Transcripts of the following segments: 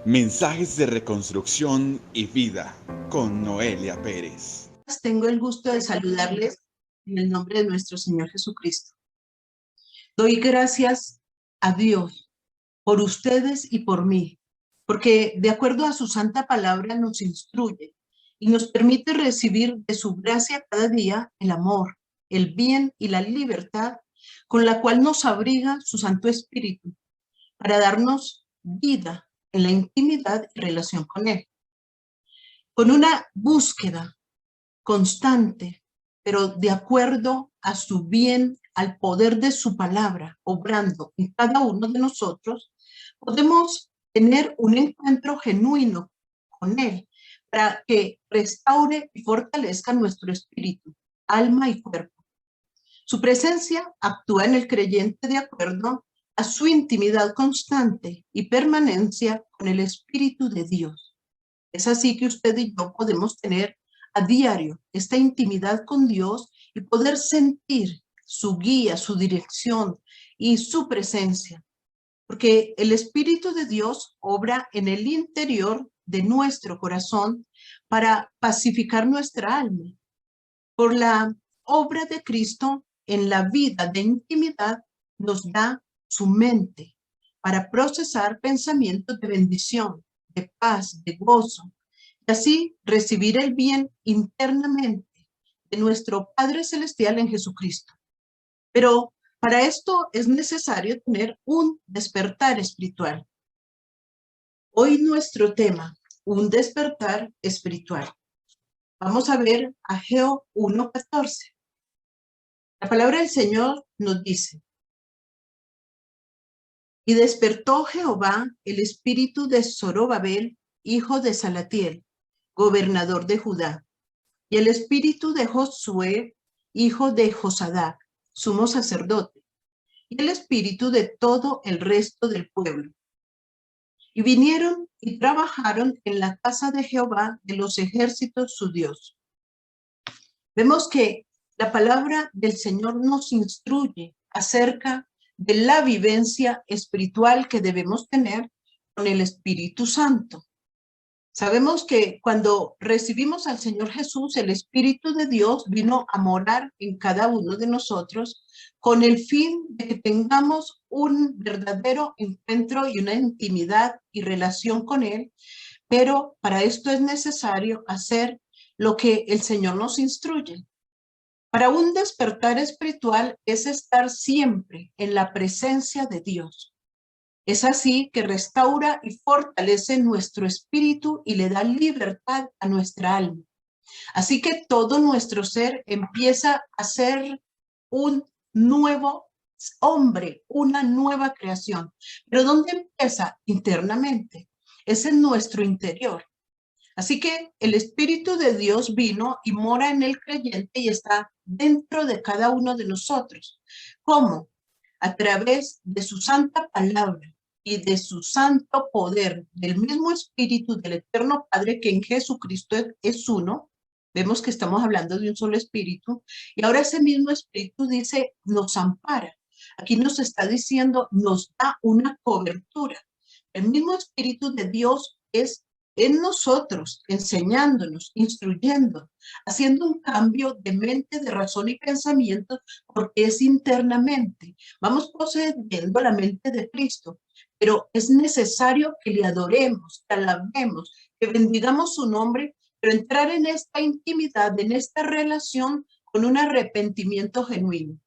Mensajes de reconstrucción y vida con Noelia Pérez. Tengo el gusto de saludarles en el nombre de nuestro Señor Jesucristo. Doy gracias a Dios por ustedes y por mí, porque de acuerdo a su santa palabra nos instruye y nos permite recibir de su gracia cada día el amor, el bien y la libertad con la cual nos abriga su Santo Espíritu para darnos vida en la intimidad y relación con Él. Con una búsqueda constante, pero de acuerdo a su bien, al poder de su palabra, obrando en cada uno de nosotros, podemos tener un encuentro genuino con Él para que restaure y fortalezca nuestro espíritu, alma y cuerpo. Su presencia actúa en el creyente de acuerdo a su intimidad constante y permanencia con el Espíritu de Dios. Es así que usted y yo podemos tener a diario esta intimidad con Dios y poder sentir su guía, su dirección y su presencia. Porque el Espíritu de Dios obra en el interior de nuestro corazón para pacificar nuestra alma. Por la obra de Cristo en la vida de intimidad nos da su mente para procesar pensamientos de bendición, de paz, de gozo, y así recibir el bien internamente de nuestro Padre Celestial en Jesucristo. Pero para esto es necesario tener un despertar espiritual. Hoy nuestro tema, un despertar espiritual. Vamos a ver Ageo 1:14. La palabra del Señor nos dice: y despertó Jehová el espíritu de Zorobabel, hijo de Salatiel, gobernador de Judá, y el espíritu de Josué, hijo de Josadac, sumo sacerdote, y el espíritu de todo el resto del pueblo. Y vinieron y trabajaron en la casa de Jehová de los ejércitos su Dios. Vemos que la palabra del Señor nos instruye acerca de la vivencia espiritual que debemos tener con el Espíritu Santo. Sabemos que cuando recibimos al Señor Jesús, el Espíritu de Dios vino a morar en cada uno de nosotros con el fin de que tengamos un verdadero encuentro y una intimidad y relación con Él, pero para esto es necesario hacer lo que el Señor nos instruye. Para un despertar espiritual es estar siempre en la presencia de Dios. Es así que restaura y fortalece nuestro espíritu y le da libertad a nuestra alma. Así que todo nuestro ser empieza a ser un nuevo hombre, una nueva creación. Pero ¿dónde empieza? Internamente. Es en nuestro interior. Así que el Espíritu de Dios vino y mora en el creyente y está dentro de cada uno de nosotros. ¿Cómo? A través de su santa palabra y de su santo poder, del mismo Espíritu del Eterno Padre, que en Jesucristo es uno. Vemos que estamos hablando de un solo Espíritu. Y ahora ese mismo Espíritu dice, nos ampara. Aquí nos está diciendo, nos da una cobertura. El mismo Espíritu de Dios es en nosotros, enseñándonos, instruyendo, haciendo un cambio de mente, de razón y pensamiento, porque es internamente. Vamos poseyendo la mente de Cristo, pero es necesario que le adoremos, que alabemos, que bendigamos su nombre, pero entrar en esta intimidad, en esta relación con un arrepentimiento genuino.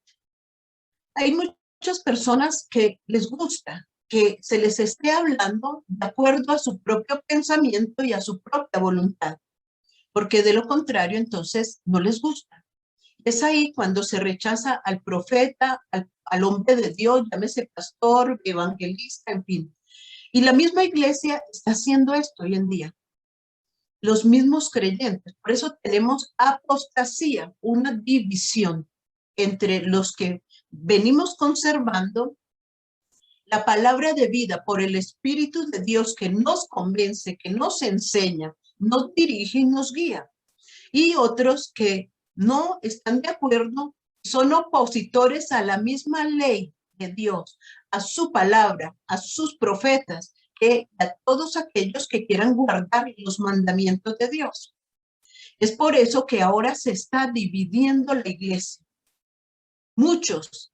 Hay muchas personas que les gusta que se les esté hablando de acuerdo a su propio pensamiento y a su propia voluntad, porque de lo contrario entonces no les gusta. Es ahí cuando se rechaza al profeta, al hombre de Dios, llámese pastor, evangelista, en fin. Y la misma iglesia está haciendo esto hoy en día. Los mismos creyentes. Por eso tenemos apostasía, una división entre los que venimos conservando la palabra de vida por el Espíritu de Dios que nos convence, que nos enseña, nos dirige y nos guía. Y otros que no están de acuerdo, son opositores a la misma ley de Dios, a su palabra, a sus profetas, que a todos aquellos que quieran guardar los mandamientos de Dios. Es por eso que ahora se está dividiendo la iglesia. Muchos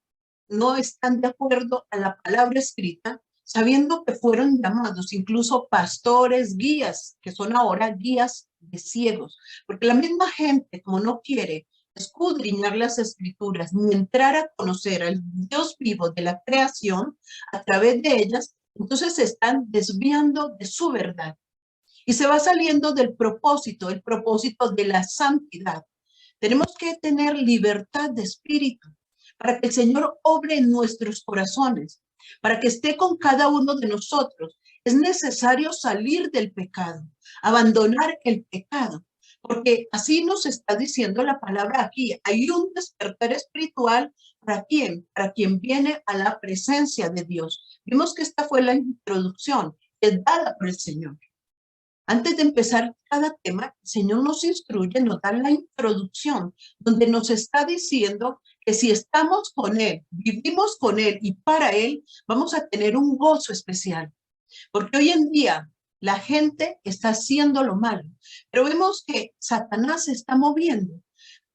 no están de acuerdo a la palabra escrita, sabiendo que fueron llamados incluso pastores, guías, que son ahora guías de ciegos, porque la misma gente, como no quiere escudriñar las escrituras ni entrar a conocer al Dios vivo de la creación a través de ellas, entonces se están desviando de su verdad y se va saliendo del propósito, el propósito de la santidad. Tenemos que tener libertad de espíritu para que el Señor obre en nuestros corazones, para que esté con cada uno de nosotros. Es necesario salir del pecado, abandonar el pecado, porque así nos está diciendo la palabra aquí. Hay un despertar espiritual para quién viene a la presencia de Dios. Vimos que esta fue la introducción, es dada por el Señor. Antes de empezar cada tema, el Señor nos instruye, nos da la introducción, donde nos está diciendo que si estamos con Él, vivimos con Él y para Él, vamos a tener un gozo especial. Porque hoy en día la gente está haciendo lo malo, pero vemos que Satanás se está moviendo,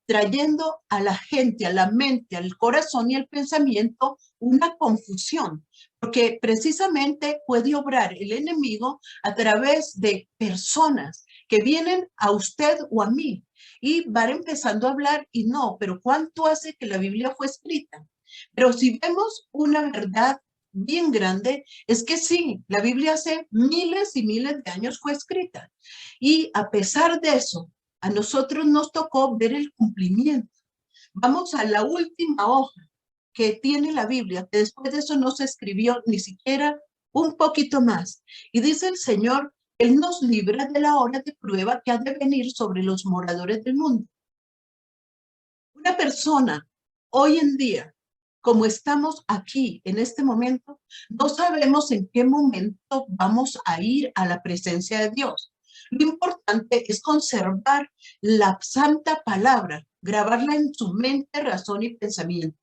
trayendo a la gente, a la mente, al corazón y al pensamiento una confusión, porque precisamente puede obrar el enemigo a través de personas que vienen a usted o a mí y van empezando a hablar y no, pero ¿cuánto hace que la Biblia fue escrita? Pero si vemos una verdad bien grande, es que sí, la Biblia hace miles y miles de años fue escrita y a pesar de eso, a nosotros nos tocó ver el cumplimiento. Vamos a la última hoja que tiene la Biblia, que después de eso no se escribió ni siquiera un poquito más. Y dice el Señor, Él nos libra de la hora de prueba que ha de venir sobre los moradores del mundo. Una persona hoy en día, como estamos aquí en este momento, no sabemos en qué momento vamos a ir a la presencia de Dios. Lo importante es conservar la santa palabra, grabarla en su mente, razón y pensamiento.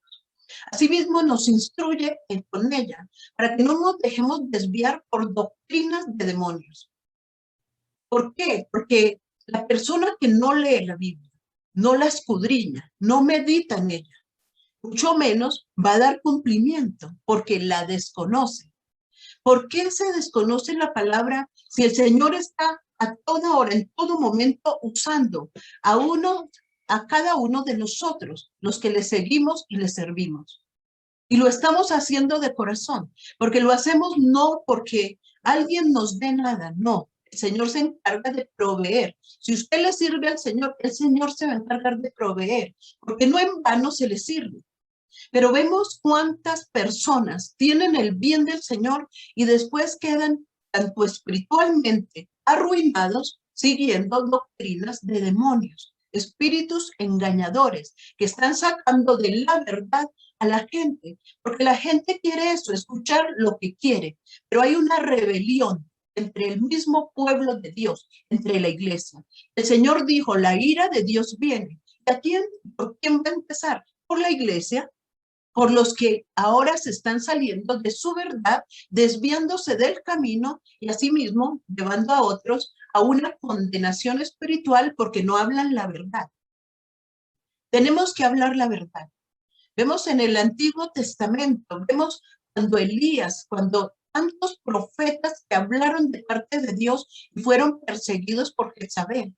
Asimismo, nos instruye con ella para que no nos dejemos desviar por doctrinas de demonios. ¿Por qué? Porque la persona que no lee la Biblia, no la escudriña, no medita en ella, mucho menos va a dar cumplimiento porque la desconoce. ¿Por qué se desconoce la palabra si el Señor está a toda hora, en todo momento, usando a cada uno de nosotros, los que le seguimos y le servimos? Y lo estamos haciendo de corazón, porque lo hacemos no porque alguien nos dé nada, no. El Señor se encarga de proveer. Si usted le sirve al Señor, el Señor se va a encargar de proveer, porque no en vano se le sirve. Pero vemos cuántas personas tienen el bien del Señor y después quedan tanto espiritualmente arruinados siguiendo doctrinas de demonios, espíritus engañadores que están sacando de la verdad a la gente, porque la gente quiere eso, escuchar lo que quiere, pero hay una rebelión entre el mismo pueblo de Dios, entre la iglesia. El Señor dijo, la ira de Dios viene. ¿Y a quién? ¿Por quién va a empezar? Por la iglesia, por los que ahora se están saliendo de su verdad, desviándose del camino y asimismo llevando a otros a una condenación espiritual porque no hablan la verdad. Tenemos que hablar la verdad. Vemos en el Antiguo Testamento, vemos cuando Elías, cuando tantos profetas que hablaron de parte de Dios y fueron perseguidos por Jezabel.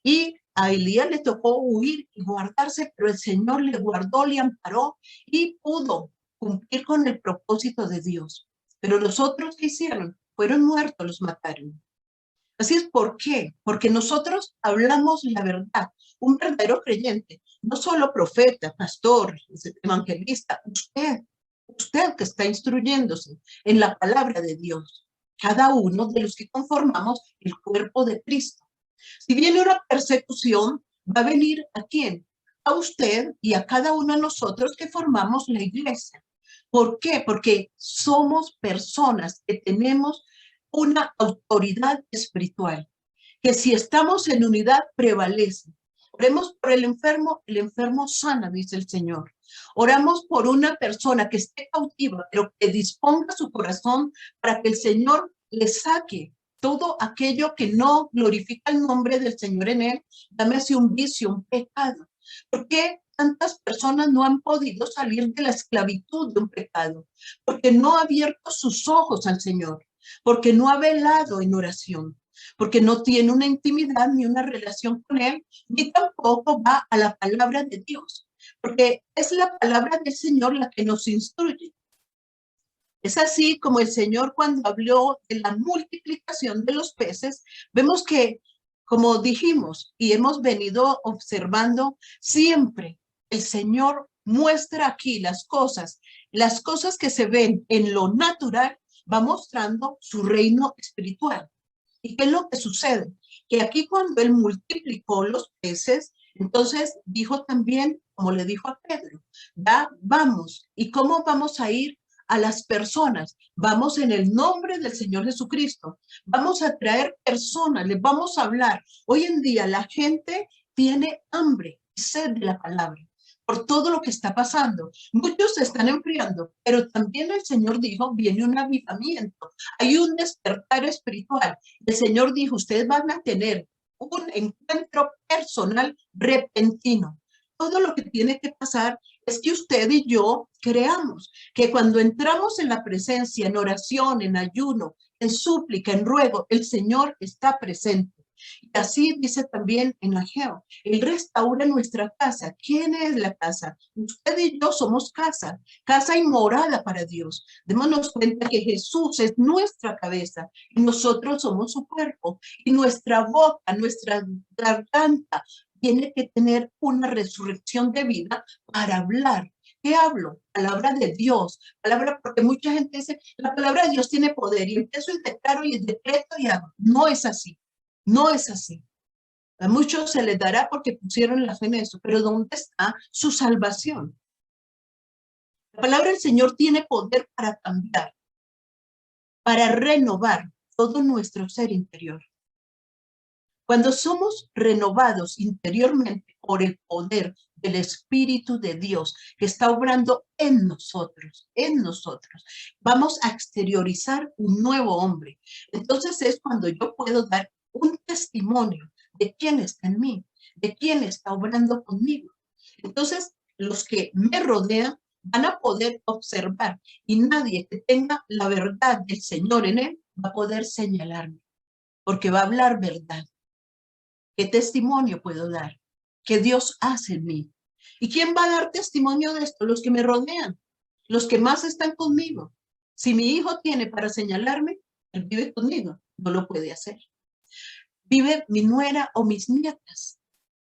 Y a Elías le tocó huir y guardarse, pero el Señor le guardó, le amparó y pudo cumplir con el propósito de Dios. Pero los otros que hicieron fueron muertos, los mataron. Así es, ¿por qué? Porque nosotros hablamos la verdad. Un verdadero creyente, no solo profeta, pastor, evangelista, usted que está instruyéndose en la palabra de Dios, cada uno de los que conformamos el cuerpo de Cristo. Si viene una persecución, va a venir ¿a quién? A usted y a cada uno de nosotros que formamos la iglesia. ¿Por qué? Porque somos personas que tenemos una autoridad espiritual, que si estamos en unidad prevalece. Oremos por el enfermo sana, dice el Señor. Oramos por una persona que esté cautiva, pero que disponga su corazón para que el Señor le saque todo aquello que no glorifica el nombre del Señor en él, llámese un vicio, un pecado. ¿Por qué tantas personas no han podido salir de la esclavitud de un pecado? Porque no ha abierto sus ojos al Señor, porque no ha velado en oración, porque no tiene una intimidad ni una relación con él, ni tampoco va a la palabra de Dios, porque es la palabra del Señor la que nos instruye. Es así como el Señor cuando habló de la multiplicación de los peces, vemos que, como dijimos y hemos venido observando, siempre el Señor muestra aquí las cosas que se ven en lo natural, va mostrando su reino espiritual. ¿Y qué es lo que sucede? Que aquí cuando Él multiplicó los peces, entonces dijo también, como le dijo a Pedro, ya vamos. ¿Y cómo vamos a ir a las personas? Vamos en el nombre del Señor Jesucristo. Vamos a traer personas, les vamos a hablar. Hoy en día la gente tiene hambre y sed de la palabra por todo lo que está pasando. Muchos se están enfriando, pero también el Señor dijo, viene un avivamiento, hay un despertar espiritual. El Señor dijo, ustedes van a tener un encuentro personal repentino. Todo lo que tiene que pasar es que usted y yo creamos que cuando entramos en la presencia, en oración, en ayuno, en súplica, en ruego, el Señor está presente. Y así dice también en Ageo, Él restaura nuestra casa. ¿Quién es la casa? Usted y yo somos casa, casa y morada para Dios. Démonos cuenta que Jesús es nuestra cabeza y nosotros somos su cuerpo. Y nuestra boca, nuestra garganta, tiene que tener una resurrección de vida para hablar. ¿Qué hablo? Palabra de Dios, palabra, porque mucha gente dice, la palabra de Dios tiene poder y empiezo y declaro y decreto y hago. No es así. No es así. A muchos se les dará porque pusieron la fe en eso, pero ¿dónde está su salvación? La palabra del Señor tiene poder para cambiar, para renovar todo nuestro ser interior. Cuando somos renovados interiormente por el poder del Espíritu de Dios que está obrando en nosotros, vamos a exteriorizar un nuevo hombre. Entonces es cuando yo puedo dar un testimonio de quién está en mí, de quién está obrando conmigo. Entonces, los que me rodean van a poder observar y nadie que tenga la verdad del Señor en él va a poder señalarme, porque va a hablar verdad. ¿Qué testimonio puedo dar? ¿Qué Dios hace en mí? ¿Y quién va a dar testimonio de esto? Los que me rodean, los que más están conmigo. Si mi hijo tiene para señalarme, él vive conmigo, no lo puede hacer. Vive mi nuera o mis nietas,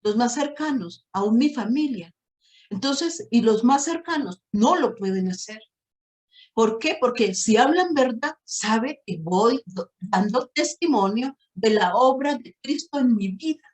los más cercanos, aún mi familia. Entonces, y los más cercanos no lo pueden hacer. ¿Por qué? Porque si hablan verdad, sabe que voy dando testimonio de la obra de Cristo en mi vida.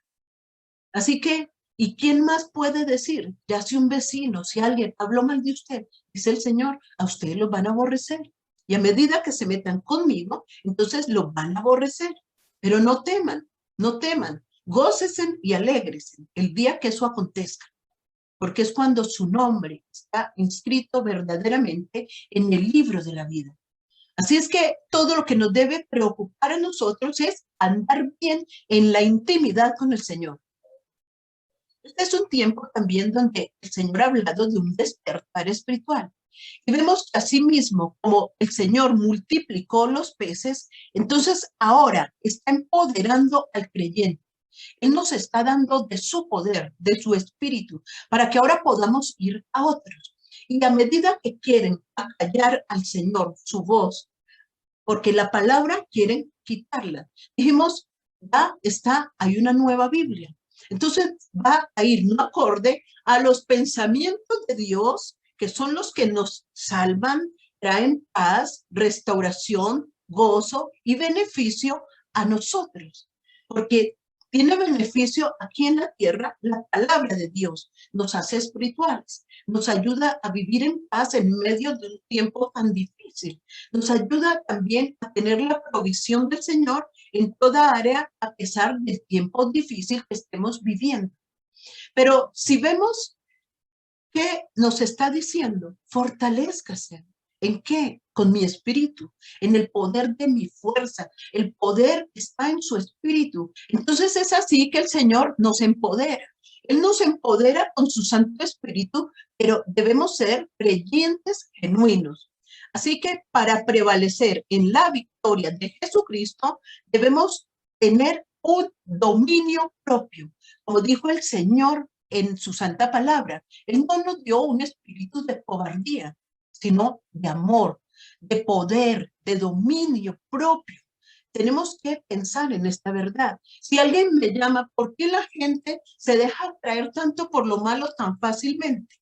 Así que, ¿y quién más puede decir? Ya si un vecino, si alguien habló mal de usted, dice el Señor, a ustedes los van a aborrecer. Y a medida que se metan conmigo, entonces los van a aborrecer. Pero no teman, no teman. Gócesen y alégresen el día que eso acontezca, porque es cuando su nombre está inscrito verdaderamente en el libro de la vida. Así es que todo lo que nos debe preocupar a nosotros es andar bien en la intimidad con el Señor. Este es un tiempo también donde el Señor ha hablado de un despertar espiritual. Y vemos que así mismo, como el Señor multiplicó los peces, entonces ahora está empoderando al creyente. Él nos está dando de su poder, de su espíritu, para que ahora podamos ir a otros. Y a medida que quieren acallar al Señor su voz, porque la palabra quieren quitarla. Dijimos, ya está, hay una nueva Biblia. Entonces va a ir no acorde a los pensamientos de Dios, que son los que nos salvan, traen paz, restauración, gozo y beneficio a nosotros. Porque tiene beneficio aquí en la tierra la palabra de Dios. Nos hace espirituales, nos ayuda a vivir en paz en medio de un tiempo tan difícil. Nos ayuda también a tener la provisión del Señor en toda área a pesar del tiempo difícil que estemos viviendo. Pero si vemos que nos está diciendo, fortalézcase, ¿En qué? Con mi espíritu, en el poder de mi fuerza. El poder está en su espíritu. Entonces es así que el Señor nos empodera. Él nos empodera con su Santo Espíritu, pero debemos ser creyentes genuinos. Así que para prevalecer en la victoria de Jesucristo, debemos tener un dominio propio. Como dijo el Señor en su santa palabra, Él no nos dio un espíritu de cobardía, sino de amor, de poder, de dominio propio. Tenemos que pensar en esta verdad. Si alguien me llama, ¿por qué la gente se deja atraer tanto por lo malo tan fácilmente?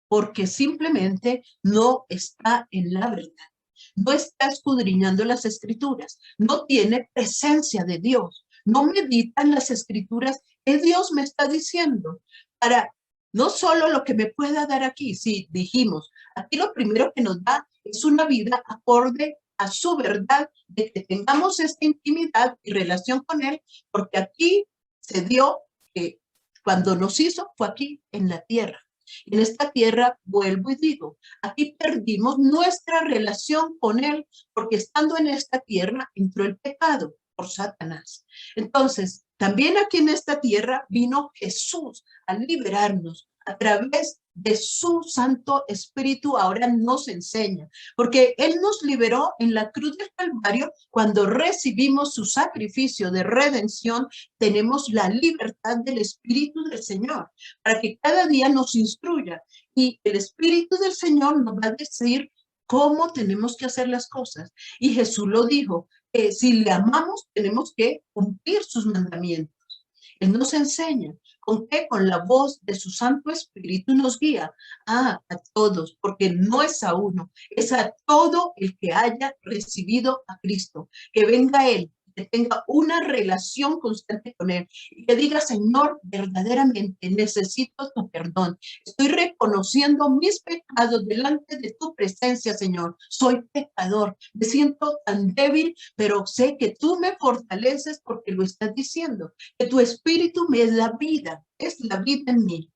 Porque simplemente no está en la verdad, no está escudriñando las escrituras, no tiene presencia de Dios, no medita en las escrituras que Dios me está diciendo para no solo lo que me pueda dar aquí. Si dijimos, aquí lo primero que nos da es una vida acorde a su verdad, de que tengamos esta intimidad y relación con Él, porque aquí se dio que cuando nos hizo fue aquí en la tierra. En esta tierra, vuelvo y digo, aquí perdimos nuestra relación con Él, porque estando en esta tierra entró el pecado por Satanás. Entonces, también aquí en esta tierra vino Jesús a liberarnos a través de su Santo Espíritu. Ahora nos enseña, porque Él nos liberó en la cruz del Calvario. Cuando recibimos su sacrificio de redención, tenemos la libertad del Espíritu del Señor para que cada día nos instruya, y el Espíritu del Señor nos va a decir cómo tenemos que hacer las cosas. Y Jesús lo dijo, si le amamos tenemos que cumplir sus mandamientos. Él nos enseña. ¿Con qué? Con la voz de su Santo Espíritu nos guía a todos, porque no es a uno, es a todo el que haya recibido a Cristo. Que venga Él, que tenga una relación constante con Él y que diga, Señor, verdaderamente necesito tu perdón. Estoy reconociendo mis pecados delante de tu presencia, Señor. Soy pecador, me siento tan débil, pero sé que tú me fortaleces porque lo estás diciendo, que tu espíritu me da vida, es la vida en mí.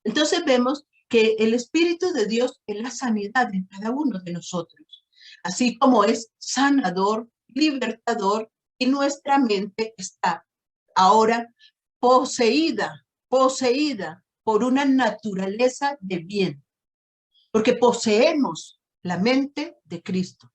Entonces vemos que el Espíritu de Dios es la sanidad en cada uno de nosotros, así como es sanador, libertador, y nuestra mente está ahora poseída por una naturaleza de bien, porque poseemos la mente de Cristo.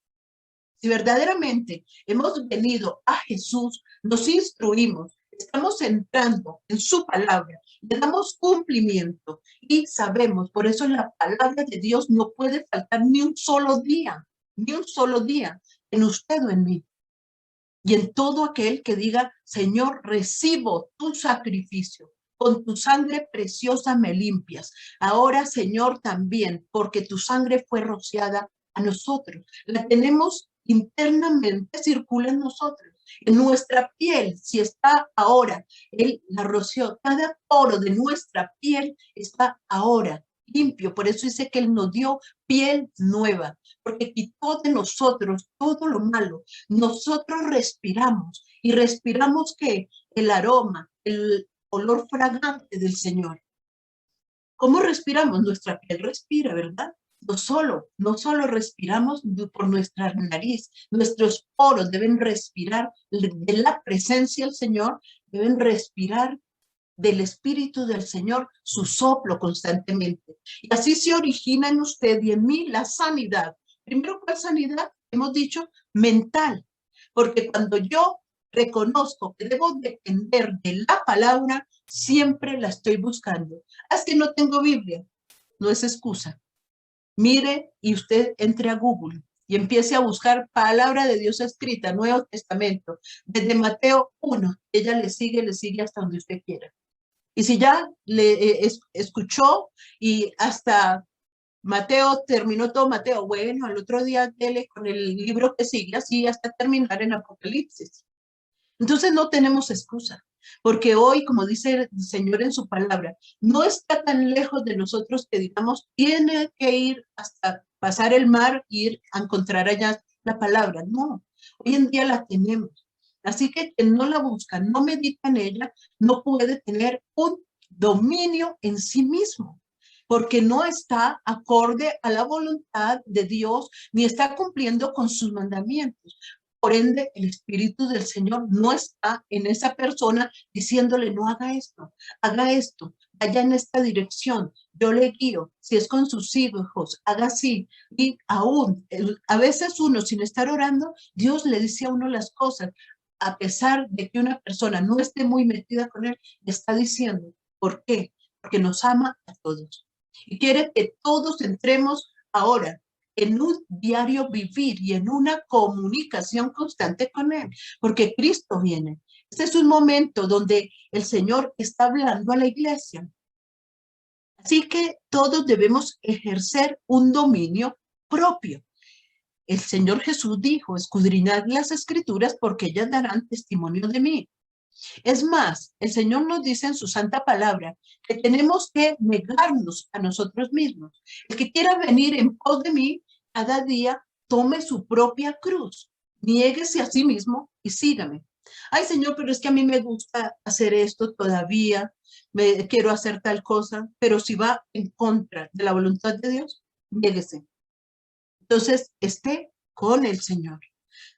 Si verdaderamente hemos venido a Jesús, nos instruimos, estamos entrando en su palabra, le damos cumplimiento y sabemos, por eso la palabra de Dios no puede faltar ni un solo día en usted o en mí. Y en todo aquel que diga, Señor, recibo tu sacrificio, con tu sangre preciosa me limpias. Ahora, Señor, también, porque tu sangre fue rociada a nosotros. La tenemos internamente, circula en nosotros. En nuestra piel, si está ahora, Él la roció. Cada poro de nuestra piel está ahora limpio. Por eso dice que Él nos dio piel nueva, porque quitó de nosotros todo lo malo. Nosotros respiramos, y respiramos que el aroma, el olor fragante del Señor. ¿Cómo respiramos? Nuestra piel respira, ¿verdad? No solo respiramos por nuestra nariz, nuestros poros deben respirar de la presencia del Señor, deben respirar del Espíritu del Señor, su soplo constantemente. Y así se origina en usted y en mí la sanidad. Primero, ¿cuál sanidad? Hemos dicho mental, porque cuando yo reconozco que debo depender de la palabra, siempre la estoy buscando. Es que no tengo Biblia, no es excusa. Mire y usted entre a Google y empiece a buscar palabra de Dios escrita, Nuevo Testamento, desde Mateo 1, ella le sigue hasta donde usted quiera. Y si ya le escuchó y hasta Mateo terminó todo Mateo, bueno, al otro día dele con el libro que sigue, así hasta terminar en Apocalipsis. Entonces no tenemos excusa, porque hoy, como dice el Señor en su palabra, no está tan lejos de nosotros que digamos, tiene que ir hasta pasar el mar e ir a encontrar allá la palabra. No, hoy en día la tenemos. Así que quien no la busca, no medita en ella, no puede tener un dominio en sí mismo. porque no está acorde a la voluntad de Dios, ni está cumpliendo con sus mandamientos. Por ende, el Espíritu del Señor no está en esa persona diciéndole, no haga esto, vaya en esta dirección, yo le guío. Si es con sus hijos, haga así. Y aún, a veces uno sin estar orando, Dios le dice a uno las cosas, a pesar de que una persona no esté muy metida con él, le está diciendo. ¿Por qué? Porque nos ama a todos y quiere que todos entremos ahora en un diario vivir y en una comunicación constante con él, porque Cristo viene. Este es un momento donde el Señor está hablando a la iglesia. Así que todos debemos ejercer un dominio propio. El Señor Jesús dijo, escudriñad las escrituras porque ellas darán testimonio de mí. Es más, el Señor nos dice en su santa palabra que tenemos que negarnos a nosotros mismos. El que quiera venir en pos de mí, cada día tome su propia cruz, niéguese a sí mismo y sígame. Ay, Señor, pero es que a mí me gusta hacer esto todavía, quiero hacer tal cosa, pero si va en contra de la voluntad de Dios, niéguese. Entonces, esté con el Señor,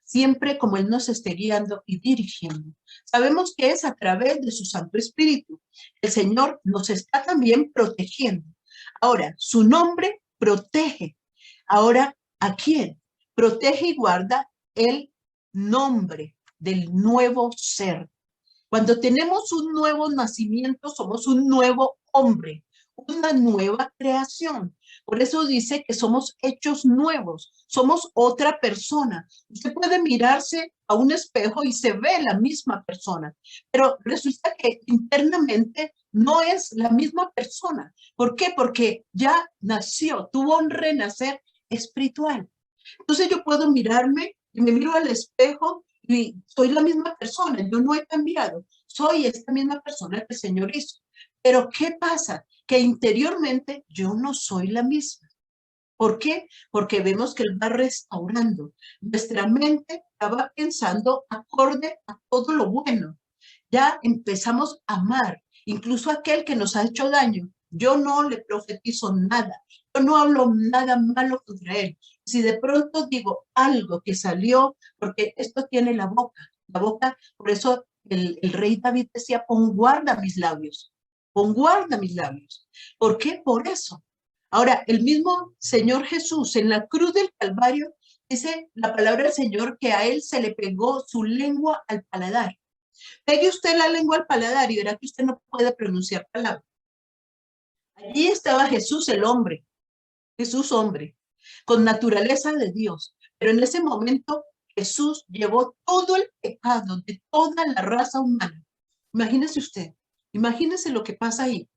siempre como Él nos esté guiando y dirigiendo. Sabemos que es a través de su Santo Espíritu. El Señor nos está también protegiendo. Ahora, su nombre protege. Ahora, ¿a quién? Protege y guarda el nombre del nuevo ser. Cuando tenemos un nuevo nacimiento, somos un nuevo hombre, una nueva creación. Por eso dice que somos hechos nuevos, somos otra persona. Usted puede mirarse a un espejo y se ve la misma persona, pero resulta que internamente no es la misma persona. ¿Por qué? Porque ya nació, tuvo un renacer espiritual. Entonces yo puedo mirarme y me miro al espejo y soy la misma persona, yo no he cambiado, soy esta misma persona que el Señor hizo. Pero ¿qué pasa? Que interiormente yo no soy la misma. ¿Por qué? Porque vemos que Él va restaurando. Nuestra mente ya va pensando acorde a todo lo bueno. Ya empezamos a amar, incluso a aquel que nos ha hecho daño. Yo no le profetizo nada, yo no hablo nada malo contra él. Si de pronto digo algo que salió, porque esto tiene la boca, por eso el rey David decía, pon guarda mis labios, pon guarda mis labios. ¿Por qué? Por eso. Ahora, el mismo Señor Jesús en la cruz del Calvario, dice la palabra del Señor que a él se le pegó su lengua al paladar. Pegue usted la lengua al paladar y verá que usted no puede pronunciar palabras. Allí estaba Jesús el hombre, Jesús hombre, con naturaleza de Dios. Pero en ese momento Jesús llevó todo el pecado de toda la raza humana. Imagínese usted, imagínese lo que pasa ahí.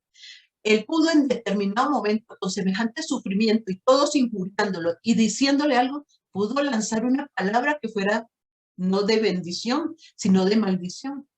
Él pudo en determinado momento, con semejante sufrimiento y todos injuriándolo y diciéndole algo, pudo lanzar una palabra que fuera no de bendición, sino de maldición.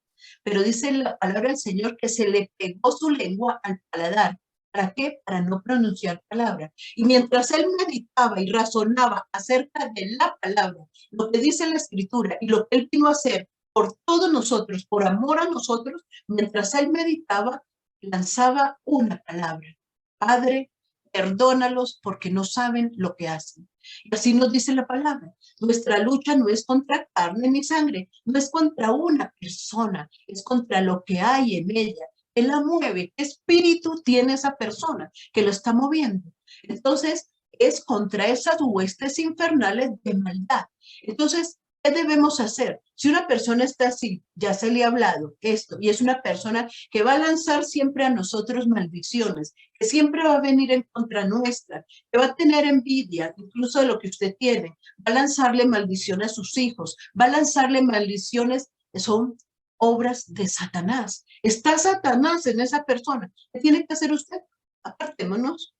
Pero dice la palabra del Señor que se le pegó su lengua al paladar. ¿Para qué? Para no pronunciar palabra. Y mientras él meditaba y razonaba acerca de la palabra, lo que dice la Escritura y lo que él vino a hacer por todos nosotros, por amor a nosotros, mientras él meditaba, lanzaba una palabra. Padre, perdónalos porque no saben lo que hacen. Y así nos dice la palabra. Nuestra lucha no es contra carne ni sangre, no es contra una persona, es contra lo que hay en ella. Él la mueve. ¿Qué espíritu tiene esa persona que lo está moviendo? Entonces, es contra esas huestes infernales de maldad. Entonces, ¿qué debemos hacer? Si una persona está así, ya se le ha hablado esto, y es una persona que va a lanzar siempre a nosotros maldiciones, que siempre va a venir en contra nuestra, que va a tener envidia, incluso de lo que usted tiene, va a lanzarle maldiciones a sus hijos, va a lanzarle maldiciones que son obras de Satanás. Está Satanás en esa persona. ¿Qué tiene que hacer usted? Apartémonos,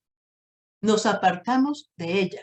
nos apartamos de ella.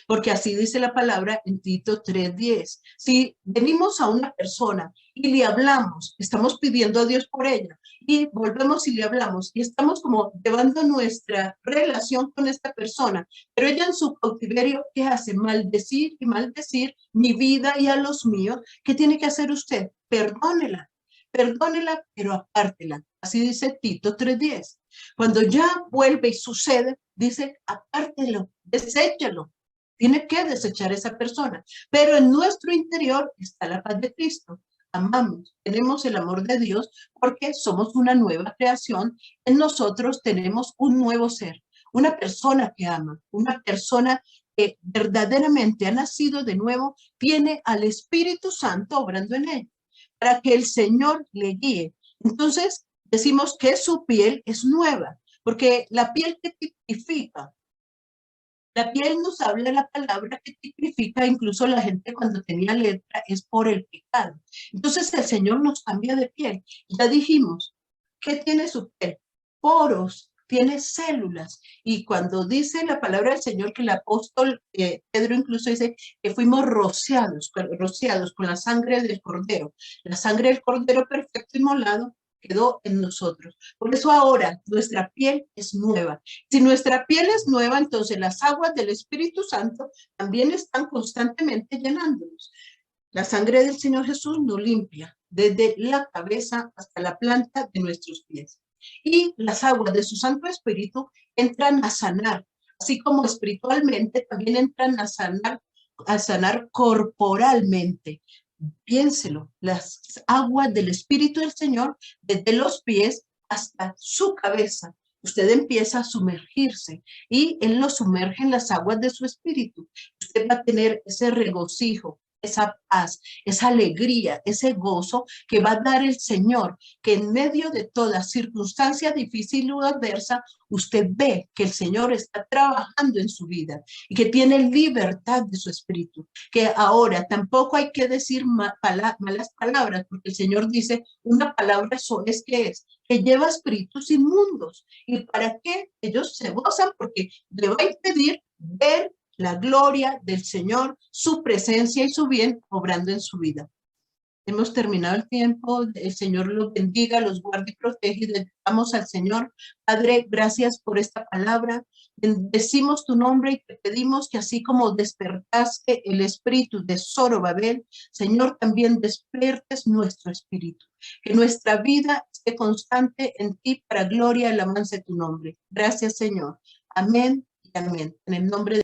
Porque así dice la palabra en Tito 3:10. Si venimos a una persona y le hablamos, estamos pidiendo a Dios por ella, y volvemos y le hablamos, y estamos como llevando nuestra relación con esta persona, pero ella en su cautiverio, ¿qué hace? Maldecir y maldecir mi vida y a los míos. ¿Qué tiene que hacer usted? Perdónela. perdónela, pero apártela. Así dice Tito 3:10. Cuando ya vuelve y sucede, dice, apártelo, deséchalo. Tiene que desechar esa persona. Pero en nuestro interior está la paz de Cristo. Amamos, tenemos el amor de Dios porque somos una nueva creación. En nosotros tenemos un nuevo ser, una persona que ama, una persona que verdaderamente ha nacido de nuevo, tiene al Espíritu Santo obrando en él, para que el Señor le guíe. Entonces, decimos que su piel es nueva, porque la piel que tipifica, la piel nos habla la palabra que tipifica incluso la gente cuando tenía letra, es por el pecado. Entonces el Señor nos cambia de piel. Ya dijimos, ¿qué tiene su piel? Poros, tiene células. Y cuando dice la palabra del Señor que el apóstol Pedro incluso dice que fuimos rociados con la sangre del Cordero. La sangre del Cordero perfecto inmolado quedó en nosotros. Por eso ahora nuestra piel es nueva. Si nuestra piel es nueva, entonces las aguas del Espíritu Santo también están constantemente llenándonos. La sangre del Señor Jesús nos limpia desde la cabeza hasta la planta de nuestros pies. Y las aguas de su Santo Espíritu entran a sanar, así como espiritualmente también entran a sanar corporalmente. Piénselo, las aguas del Espíritu del Señor, desde los pies hasta su cabeza. Usted empieza a sumergirse y Él lo sumerge en las aguas de su espíritu. Usted va a tener ese regocijo, esa paz, esa alegría, ese gozo que va a dar el Señor, que en medio de toda circunstancia difícil o adversa, usted ve que el Señor está trabajando en su vida y que tiene libertad de su espíritu, que ahora tampoco hay que decir malas palabras, porque el Señor dice, una palabra es que lleva espíritus inmundos. ¿Y para qué? Ellos se gozan porque le va a impedir ver la gloria del Señor, su presencia y su bien obrando en su vida. Hemos terminado el tiempo, el Señor los bendiga, los guarde y protege y le damos al Señor. Padre, gracias por esta palabra. Bendecimos tu nombre y te pedimos que así como despertaste el espíritu de Zorobabel, Señor, también despiertes nuestro espíritu. Que nuestra vida esté constante en ti para gloria y alabanza de tu nombre. Gracias, Señor. Amén y amén. En el nombre de